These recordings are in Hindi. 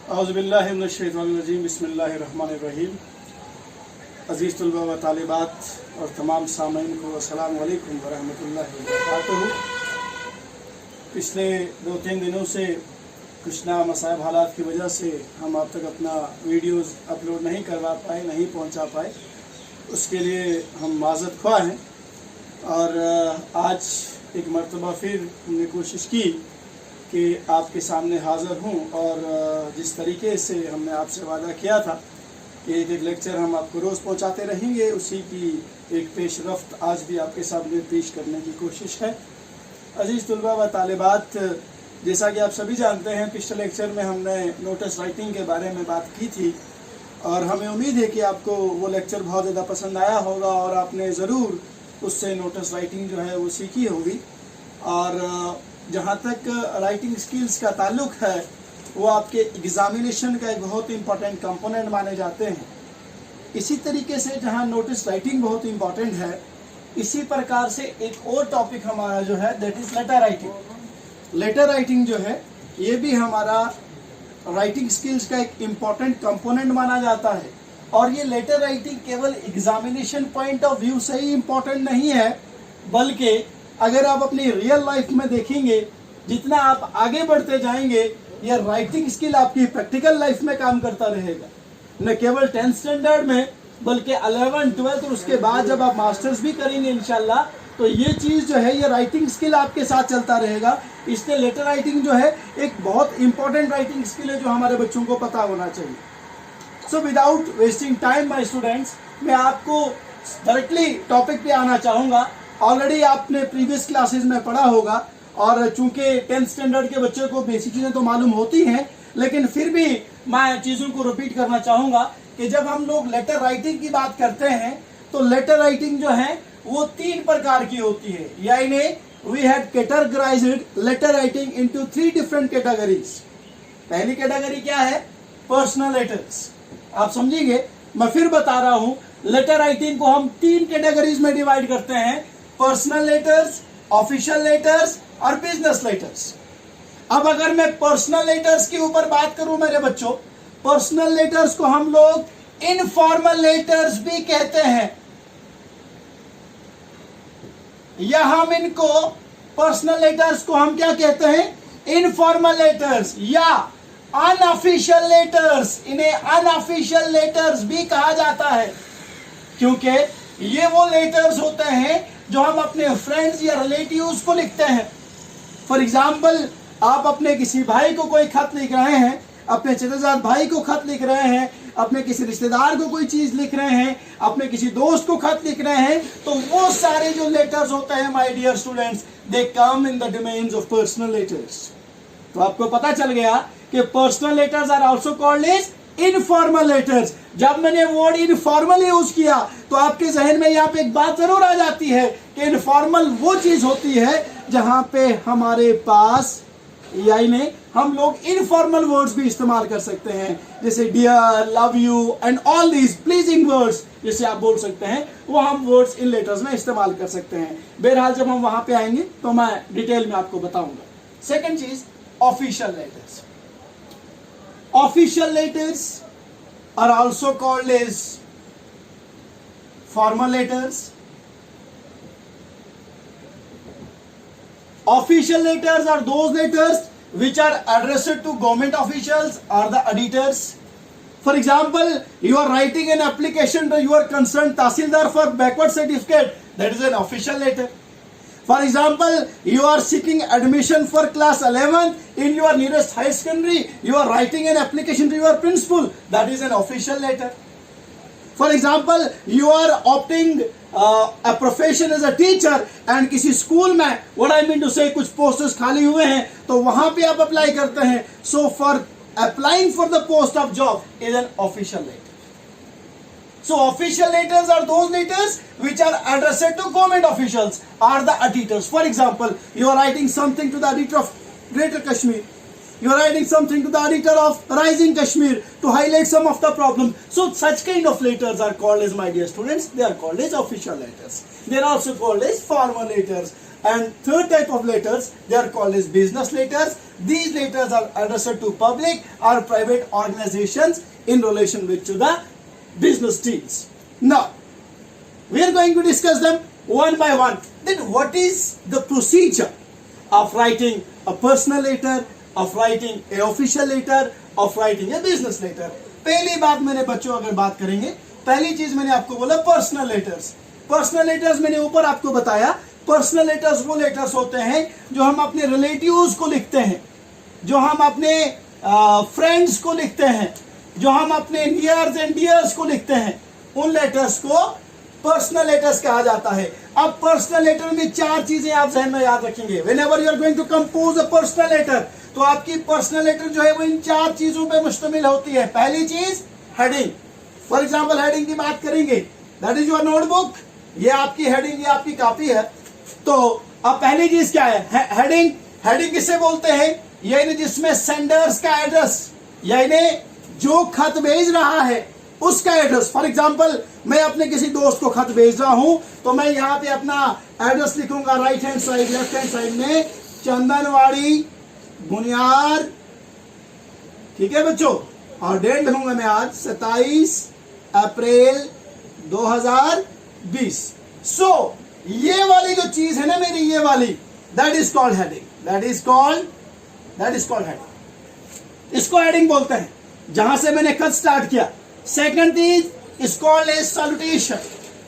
औज़ुबिल्लाहिमिनश्शैतानिर्रजीम बिस्मिल्लाहिर्रहमानिर्रहीम। अज़ीज़ तलबा व तालिबात और तमाम सामीन को अस्सलामु अलैकुम व रहमतुल्लाहि व बरकातुहू। पिछले 2-3 दिनों से कुछ ना मसाइब हालात की वजह से हम आप तक अपना वीडियोस अपलोड नहीं करवा पाए, नहीं पहुंचा पाए। उसके लिए हम माज़रत ख्वाह हैं और आज एक मरतबा फिर हमने कोशिश की कि आपके सामने हाज़िर हूँ और जिस तरीके से हमने आपसे वादा किया था कि एक लेक्चर हम आपको रोज़ पहुँचाते रहेंगे, उसी की एक पेशरफ्त आज भी आपके सामने पेश करने की कोशिश है। अजीज़ तलबा व तालिबात, जैसा कि आप सभी जानते हैं, पिछले लेक्चर में हमने नोटिस राइटिंग के बारे में बात की थी और हमें उम्मीद है कि आपको वो लेक्चर बहुत ज़्यादा पसंद आया होगा और आपने ज़रूर उससे नोटिस राइटिंग जो है वो सीखी होगी। और जहाँ तक राइटिंग स्किल्स का ताल्लुक है, वो आपके एग्जामिनेशन का एक बहुत इंपॉर्टेंट कंपोनेंट माने जाते हैं। इसी तरीके से जहाँ नोटिस राइटिंग बहुत इंपॉर्टेंट है, इसी प्रकार से एक और टॉपिक हमारा जो है that is letter writing. Letter writing जो है ये भी हमारा राइटिंग स्किल्स का एक इम्पॉर्टेंट कंपोनेंट माना जाता है। और ये लेटर राइटिंग केवल एग्जामिनेशन पॉइंट ऑफ व्यू से ही इम्पॉर्टेंट नहीं है, बल्कि अगर आप अपनी रियल लाइफ में देखेंगे, जितना आप आगे बढ़ते जाएंगे, यह राइटिंग स्किल आपकी प्रैक्टिकल लाइफ में काम करता रहेगा। न केवल 10th स्टैंडर्ड में, बल्कि 11th 12th और उसके बाद जब आप मास्टर्स भी करेंगे इंशाल्लाह, तो ये चीज़ जो है, ये राइटिंग स्किल आपके साथ चलता रहेगा। इसलिए लेटर राइटिंग जो है एक बहुत इंपॉर्टेंट राइटिंग स्किल है जो हमारे बच्चों को पता होना चाहिए। So without wasting time my students, मैं आपको डायरेक्टली टॉपिक पे आना चाहूँगा। ऑलरेडी आपने प्रीवियस क्लासेस में पढ़ा होगा और चूंकि 10th स्टैंडर्ड के बच्चों को बेसिक चीज़ें तो मालूम होती हैं, लेकिन फिर भी मैं चीज़ों को रिपीट करना चाहूँगा कि जब हम लोग लेटर राइटिंग की बात करते हैं तो लेटर राइटिंग जो है वो 3 प्रकार की होती है। यानी we had categorized letter writing into 3 different categories. पहली कैटेगरी क्या है? Personal letters. आप समझिए, मैं फिर बता रहा हूँ, लेटर राइटिंग को हम 3 कैटेगरीज में डिवाइड करते हैं: पर्सनल लेटर्स, ऑफिशियल लेटर्स और बिजनेस लेटर्स। अब अगर मैं पर्सनल लेटर्स के ऊपर बात करूं मेरे बच्चों, पर्सनल लेटर्स को हम लोग इनफॉर्मल लेटर्स भी कहते हैं, या हम इनको पर्सनल लेटर्स को हम क्या कहते हैं? इनफॉर्मल लेटर्स या अनऑफिशियल लेटर्स। इन्हें अनऑफिशियल लेटर्स भी कहा जाता है, क्योंकि ये वो लेटर्स होते हैं जो हम अपने फ्रेंड्स या रिलेटिव्स को लिखते हैं। फॉर एग्जाम्पल, आप अपने किसी भाई को कोई खत लिख रहे हैं, अपने चचेजाद भाई को खत लिख रहे हैं, अपने किसी रिश्तेदार को कोई चीज लिख रहे हैं, अपने किसी दोस्त को खत लिख रहे हैं, तो वो सारे जो लेटर्स होते हैं my dear students, they come in the domains of personal letters. तो आपको पता चल गया कि personal letters are also called as informal letters. जब मैंने वर्ड इनफॉर्मल यूज किया तो आपके जहन में यहाँ पे एक बात जरूर आ जाती है कि इनफॉर्मल वो चीज होती है जहां पे हमारे पास, यानी हम लोग इनफॉर्मल वर्ड्स भी इस्तेमाल कर सकते हैं, जैसे dear, love you and all these pleasing words जैसे आप बोल सकते हैं, वो हम वर्ड्स इन लेटर्स में इस्तेमाल कर सकते हैं। बहरहाल जब हम वहां पे आएंगे तो मैं डिटेल में आपको बताऊंगा। सेकेंड चीज, official letters. Official letters are also called as formal letters. Official letters are those letters which are addressed to government officials or the editors. For example, you are writing an application to your concerned Tahsildar for backward certificate. That is an official letter. For example, you are seeking admission for class 11 in your nearest high secondary. You are writing an application to your principal. That is an official letter. For example, you are opting a profession as a teacher and किसी स्कूल में, what I mean to say, कुछ पोस्टर्स खाली हुए हैं तो वहां पे आप अप्लाई करते हैं. So for applying for the post of job is an official letter. So official letters are those letters which are addressed to government officials or the editors. For example, you are writing something to the editor of Greater Kashmir. You are writing something to the editor of Rising Kashmir to highlight some of the problems. So such kind of letters are called as, my dear students, they are called as official letters. They are also called as formal letters. And third type of letters, they are called as business letters. These letters are addressed to public or private organizations in relation with to the business deals. Now, we are going to discuss them one by one. Then what is the procedure of writing a personal letter, of writing a official letter, of writing a business letter? पहली बात मेरे बच्चों अगर बात करेंगे, पहली चीज मैंने आपको बोला पर्सनल लेटर्स। पर्सनल लेटर्स मैंने ऊपर आपको बताया, पर्सनल लेटर्स वो लेटर्स होते हैं जो हम अपने रिलेटिव्स को लिखते हैं, जो हम अपने फ्रेंड्स को लिखते हैं, जो हम अपने नियर्स एंड डियर्स को लिखते हैं, उन लेटर्स को पर्सनल लेटर्स कहा जाता है। अब पर्सनल लेटर में चार चीजें आप ज़हन में याद रखेंगे। Whenever you are going to compose a personal letter, तो आपकी पर्सनल लेटर जो है वो इन चार चीजों पे मुश्तमिल होती है। पहली चीज हेडिंग। फॉर एग्जाम्पल हेडिंग की बात करेंगे, दैट इज योर नोटबुक, ये आपकी हेडिंग, ये आपकी कॉपी है। तो अब पहली चीज क्या है? हेडिंग। हेडिंग किसे बोलते हैं? यानी जिसमें सेंडर्स का एड्रेस, यानी जो खत भेज रहा है उसका एड्रेस। फॉर एग्जाम्पल मैं अपने किसी दोस्त को खत भेज रहा हूं, तो मैं यहाँ पे अपना एड्रेस लिखूंगा right hand side, left hand side में चंदनवाड़ी बुनियार, ठीक है बच्चों, और डेट लिखूंगा मैं आज 27 अप्रैल 2020। सो ये वाली जो चीज है ना मेरी, ये वाली, that is called heading, that is called heading. इसको हेडिंग बोलते हैं, जहां से मैंने खत स्टार्ट किया। सेकंड चीज is called as salutation.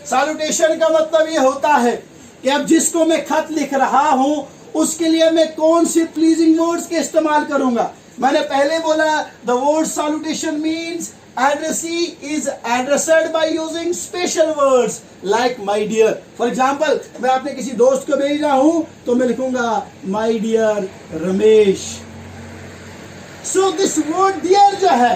Salutation का मतलब ये होता है कि अब जिसको मैं खत लिख रहा हूं उसके लिए मैं कौन सी प्लीजिंग वर्ड्स के इस्तेमाल करूंगा। मैंने पहले बोला the word salutation means addressee is addressed by using special words like my dear. For example, मैं अपने किसी दोस्त को भेज रहा हूं तो मैं लिखूंगा my dear Ramesh. So this word dear जो है,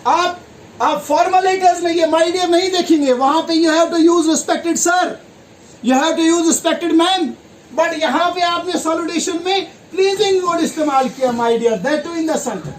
आप फॉर्मल लेटर्स में ये my dear नहीं देखेंगे, वहां पे you have to use respected sir, you have to use respected ma'am, but यहां पे आपने सैल्यूटेशन में प्लीजिंग वर्ड इस्तेमाल किया my dear, that too in the center।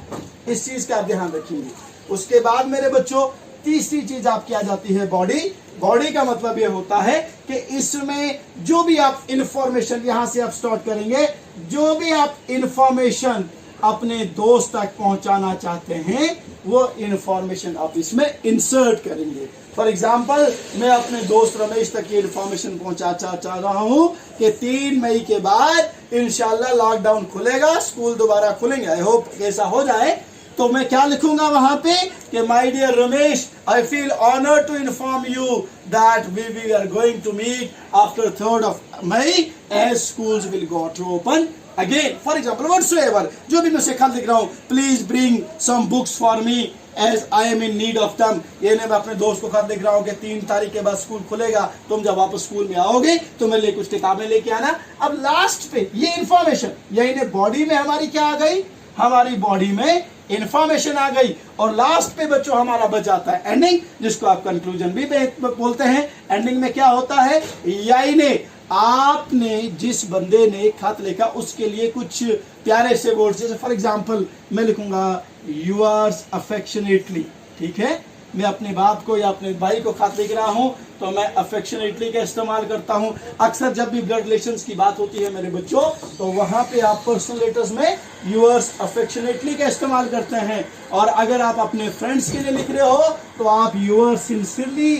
इस चीज का आप ध्यान रखेंगे। उसके बाद मेरे बच्चों तीसरी चीज आपकी आ जाती है बॉडी। बॉडी का मतलब ये होता है कि इसमें जो भी आप इंफॉर्मेशन, यहां से आप स्टार्ट करेंगे, जो भी आप इंफॉर्मेशन अपने दोस्त तक पहुंचाना चाहते हैं वो इंफॉर्मेशन आप इसमें इंसर्ट करेंगे। फॉर एग्जाम्पल मैं अपने दोस्त रमेश तक ये इंफॉर्मेशन पहुंचा चाह रहा हूं कि 3 मई के बाद इंशाल्लाह लॉकडाउन खुलेगा, स्कूल दोबारा खुलेंगे, आई होप ऐसा हो जाए। तो मैं क्या लिखूंगा वहां पे कि my dear Ramesh, I feel honoured to inform you that we are going to meet after 3rd of May as schools will go to open again. For example whatsoever, जो भी मैं खत लिख रहा हूं, please bring some books for me as I am in need of them. ये मैं अपने दोस्त को खत लिख रहा हूँ कि 3 तारीख के बाद स्कूल खुलेगा, तुम जब वापस स्कूल में आओगे तो मेरे लिए कुछ किताबें लेके आना। अब लास्ट पे ये इंफॉर्मेशन, यही बॉडी में हमारी क्या आ गई, हमारी बॉडी में इंफॉर्मेशन आ गई, और लास्ट पे बच्चों हमारा बच जाता है एंडिंग, जिसको आप कंक्लूजन भी बोलते हैं। एंडिंग में क्या होता है, यानी आपने जिस बंदे ने खत लिखा उसके लिए कुछ प्यारे से वर्ड्स, जैसे फॉर एग्जांपल मैं लिखूंगा yours affectionately, ठीक है। मैं अपने बाप को या अपने भाई को खत लिख रहा हूं तो मैं अफेक्शनेटली का इस्तेमाल करता हूं। अक्सर जब भी ब्लड रिलेशंस की बात होती है मेरे बच्चों, तो वहां पे आप पर्सनल लेटर्स में yours affectionately का इस्तेमाल करते हैं। और अगर आप अपने फ्रेंड्स के लिए लिख रहे हो तो आप yours sincerely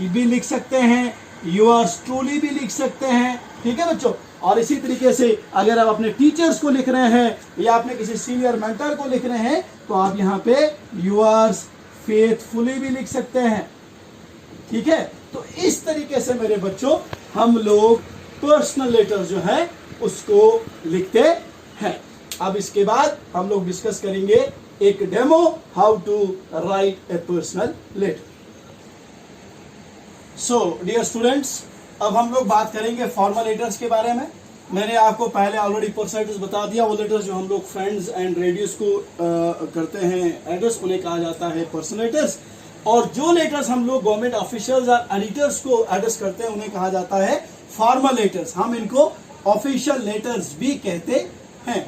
भी लिख सकते हैं, yours truly भी लिख सकते हैं, ठीक है बच्चों। और इसी तरीके से अगर आप अपने टीचर्स को लिख रहे हैं या अपने किसी सीनियर मेंटर को लिख रहे हैं तो आप यहाँ पे yours faithfully भी लिख सकते हैं, ठीक है। तो इस तरीके से मेरे बच्चों हम लोग पर्सनल लेटर जो है उसको लिखते हैं। अब इसके बाद हम लोग डिस्कस करेंगे एक demo, how to write a personal letter. So dear students, अब हम लोग बात करेंगे फॉर्मल लेटर्स के बारे में। मैंने आपको पहले ऑलरेडी पर्सनल लेटर्स बता दिया, वो लेटर्स जो हम लोग फ्रेंड्स एंड रेडियोस को करते हैं एड्रेस, उन्हें कहा जाता है पर्सनल लेटर्स। और जो लेटर्स हम लोग गवर्नमेंट ऑफिशियल्स और एडिटर्स को एड्रेस करते हैं उन्हें कहा जाता है फॉर्मल लेटर्स। हम इनको ऑफिशियल लेटर्स भी कहते हैं।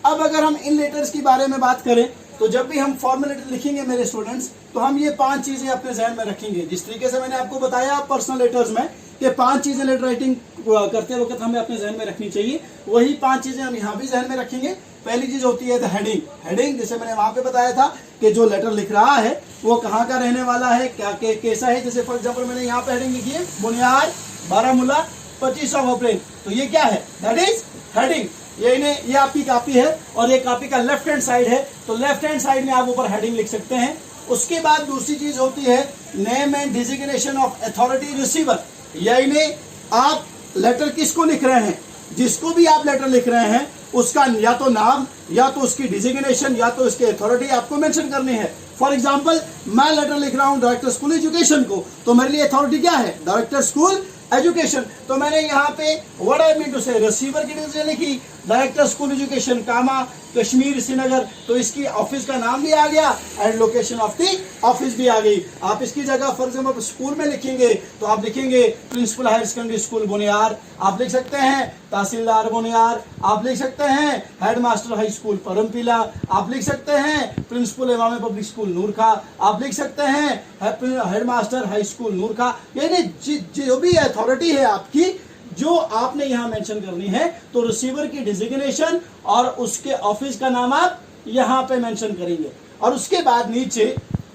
अब अगर हम इन लेटर्स के बारे में बात करें तो जब भी हम फॉर्मल लेटर लिखेंगे मेरे स्टूडेंट्स, तो हम ये 5 चीजें अपने जहन में रखेंगे। जिस तरीके से मैंने आपको बताया पर्सनल लेटर्स में कि 5 चीजें लेटर राइटिंग करते वक्त हमें अपने जहन में रखनी चाहिए, वही 5 चीजें हम यहाँ भी जहन में रखेंगे। पहली चीज होती है हेडिंग। हेडिंग जैसे मैंने वहां पे बताया था कि जो लेटर लिख रहा है वो कहाँ का रहने वाला है, क्या कैसा है। जैसे फॉर एग्जाम्पल मैंने यहाँ पे हेडिंग लिखी है बुनियाद बारामूला 25 अप्रैल, तो ये क्या है, दैट इज हेडिंग। ये आपकी कॉपी है और ये कॉपी का लेफ्ट हैंड साइड है, तो लेफ्ट हैंड साइड में आप ऊपर हेडिंग लिख सकते हैं। उसके बाद दूसरी चीज होती है name and designation of authority receiver, यानी आप लेटर किसको लिख रहे हैं, जिसको भी आप लेटर लिख रहे हैं उसका या तो नाम या तो उसकी डिजिग्नेशन या तो उसकी अथॉरिटी आपको मेंशन करनी है। फॉर एग्जांपल मैं लेटर लिख रहा हूं डायरेक्टर स्कूल एजुकेशन को, तो मेरे लिए अथॉरिटी क्या है, डायरेक्टर स्कूल एजुकेशन। तो मैंने यहाँ पे व्हाट आई मीन टू से रिसीवर की डिटेल लिखी डायरेक्टर स्कूल एजुकेशन कामा कश्मीर श्रीनगर, तो इसकी ऑफिस का नाम भी आ गया and location of the office भी आ गई। आप इसकी जगह फॉर एग्जाम्पल स्कूल में लिखेंगे तो आप लिखेंगे प्रिंसिपल हायर सेकेंडरी स्कूल बुनियार, आप लिख सकते हैं तहसीलदार बुनियार, आप लिख सकते हैं हेडमास्टर हाई स्कूल परमपिला, आप लिख सकते हैं प्रिंसिपल इमाम पब्लिक स्कूल नूरखा, आप लिख सकते हैं हेडमास्टर हाई स्कूल नूरखा। यानी जो भी अथॉरिटी है आपकी जो आपने यहां मेंशन करनी है, तो रिसीवर की डिजिग्नेशन और उसके ऑफिस का नाम आप यहां पे मेंशन करेंगे। और उसके बाद नीचे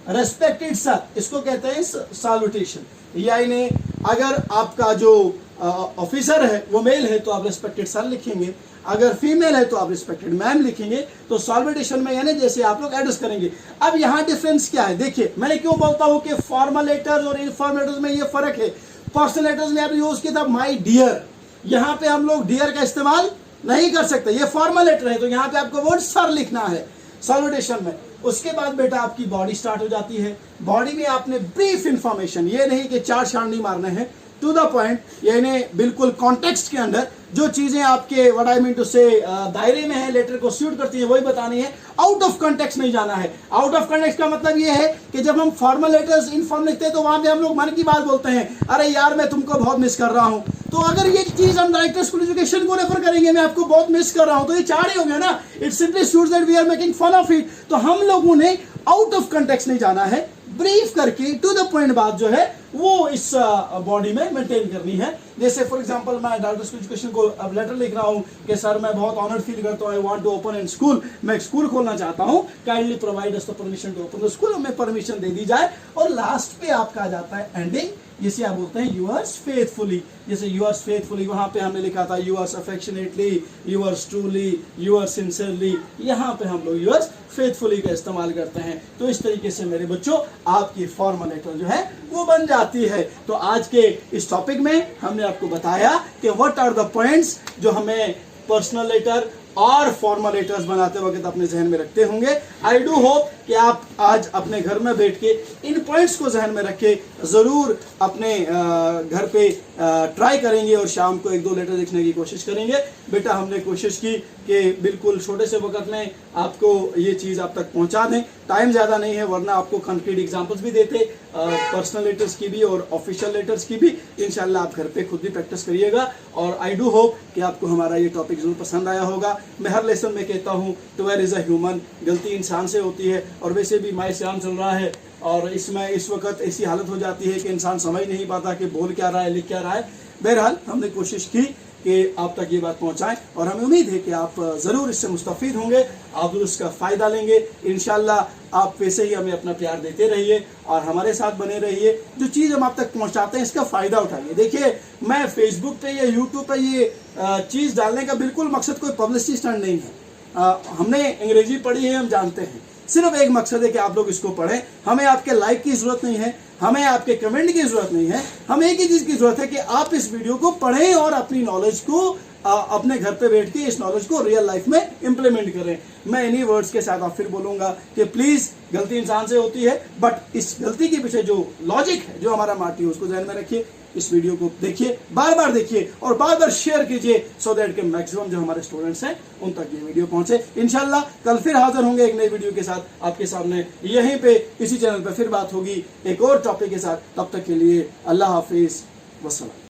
रेस्पेक्टेड सर, इसको कहते हैं सैल्यूटेशन, यानी अगर आपका जो ऑफिसर है वो मेल है तो आप रेस्पेक्टेड सर लिखेंगे, अगर फीमेल है तो आप रिस्पेक्टेड मैम लिखेंगे। तो सॉल्वेटेशन में यानी जैसे आप लोग एड्रेस करेंगे। अब यहाँ डिफरेंस क्या है, देखिए मैंने क्यों बोलता हूँ कि फॉर्मल लेटर्स और इनफॉर्मल लेटर्स में ये फर्क है। पर्सनल लेटर्स में आपने यूज किया था माई डियर, यहाँ पे हम लोग डियर का इस्तेमाल नहीं कर सकते, ये फॉर्मल लेटर है, तो यहाँ पे आपको वर्ड सर लिखना है सॉल्वेटेशन में। उसके बाद बेटा आपकी बॉडी स्टार्ट हो जाती है। बॉडी में आपने ब्रीफ इंफॉर्मेशन, ये नहीं कि 4 शान नहीं मारने हैं, टू द पॉइंट, यानी बिल्कुल कॉन्टेक्स्ट के अंदर जो चीजें आपके व्हाट आई मीन टू से दायरे में है, लेटर को सूट करती है, वही बतानी है। आउट ऑफ कॉन्टेक्स्ट नहीं जाना है। आउट ऑफ कॉन्टेक्स्ट का मतलब ये है कि जब हम फॉर्मल लेटर्स इनफॉर्म लिखते हैं तो वहां पे हम लोग मन की बात बोलते हैं, अरे यार मैं तुमको बहुत मिस कर रहा हूं। तो अगर ये चीज हम डायरेक्टर स्कूल एजुकेशन को रेफर करेंगे, मैं आपको बहुत मिस कर रहा हूं, तो ये 4 ही हो गया ना, it simply shows that we are making fun of it. तो हम लोगों ने आउट ऑफ कॉन्टेक्स्ट नहीं जाना है, ब्रीफ करके टू द पॉइंट बात जो है वो इस बॉडी में मेंटेन करनी है। जैसे फॉर एग्जांपल मैं डायरेक्टर स्कूल एजुकेशन को अब लेटर लिख रहा हूं कि सर मैं बहुत ऑनर्ड फील करता हूं, I want to open an school, मैं एक स्कूल खोलना चाहता हूं, kindly provide us the permission to open the school, हमें परमिशन दे दी जाए। और लास्ट पे आपका आ जाता है एंडिंग, जिसे आप बोलते हैं यूअर्स फेथफुली। जैसे यूअर्स फेथफुली वहां पे हमने लिखा था yours affectionately, yours truly, yours sincerely, यहाँ पे हम लोग यूअर्स फेथफुली का इस्तेमाल करते हैं। तो इस तरीके से मेरे बच्चों आपकी फॉर्मल लेटर जो है वो बन जाती है। तो आज के इस टॉपिक में हमने आपको बताया कि व्हाट आर द पॉइंट्स जो हमें पर्सनल लेटर और फॉर्मल लेटर्स बनाते वक्त अपने जहन में रखते होंगे। आई डू होप कि आप आज अपने घर में बैठ के इन पॉइंट्स को जहन में रख के जरूर अपने घर पे ट्राई करेंगे और शाम को 1-2 लेटर लिखने की कोशिश करेंगे। बेटा हमने कोशिश की कि बिल्कुल छोटे से वक्त में आपको ये चीज़ आप तक पहुंचा दें। टाइम ज़्यादा नहीं है, वरना आपको कंक्रीट एग्जांपल्स भी देते पर्सनल लेटर्स की भी और ऑफिशियल लेटर्स की भी। इंशाल्लाह आप घर पे खुद भी प्रैक्टिस करिएगा और आई डू होप कि आपको हमारा ये टॉपिक जरूर पसंद आया होगा। मैं हर लेसन में कहता हूँ to err is a human, गलती इंसान से होती है और वैसे भी माई श्याम चल रहा है और इसमें इस वक्त ऐसी हालत हो जाती है कि इंसान समझ नहीं पाता कि बोल क्या रहा है, लिख क्या रहा है। बहरहाल हमने कोशिश की कि आप तक ये बात पहुंचाएं और हमें उम्मीद है कि आप ज़रूर इससे मुस्तफ़ीद होंगे, आप ज़रूर इसका फ़ायदा लेंगे। इंशाल्लाह आप वैसे ही हमें अपना प्यार देते रहिए और हमारे साथ बने रहिए। जो चीज़ हम आप तक पहुंचाते हैं इसका फ़ायदा उठाइए। देखिए मैं फेसबुक पे या यूट्यूब पे ये चीज़ डालने का बिल्कुल मकसद कोई पब्लिसिटी स्टंट नहीं है। हमने अंग्रेजी पढ़ी है, हम जानते हैं, सिर्फ एक मकसद है कि आप लोग इसको पढ़ें। हमें आपके लाइक की ज़रूरत नहीं है, हमें आपके कमेंट की ज़रूरत नहीं है, हमें एक ही चीज़ की ज़रूरत है कि आप इस वीडियो को पढ़ें और अपनी नॉलेज को अपने घर पे बैठ के इस नॉलेज को रियल लाइफ में इंप्लीमेंट करें। मैं इन्हीं वर्ड्स के साथ आप फिर बोलूँगा कि प्लीज़ गलती इंसान से होती है, बट इस गलती के पीछे जो लॉजिक है, जो हमारा मार्टी है, उसको ध्यान में रखिए। इस वीडियो को देखिए, बार बार देखिए और बार बार शेयर कीजिए सो दैट के मैक्सिमम जो हमारे स्टूडेंट्स हैं उन तक ये वीडियो पहुंचे। इंशाल्लाह कल फिर हाजिर होंगे एक नई वीडियो के साथ आपके सामने, यहीं पे इसी चैनल पे फिर बात होगी एक और टॉपिक के साथ। तब तक के लिए अल्लाह हाफिज, वस्सलाम।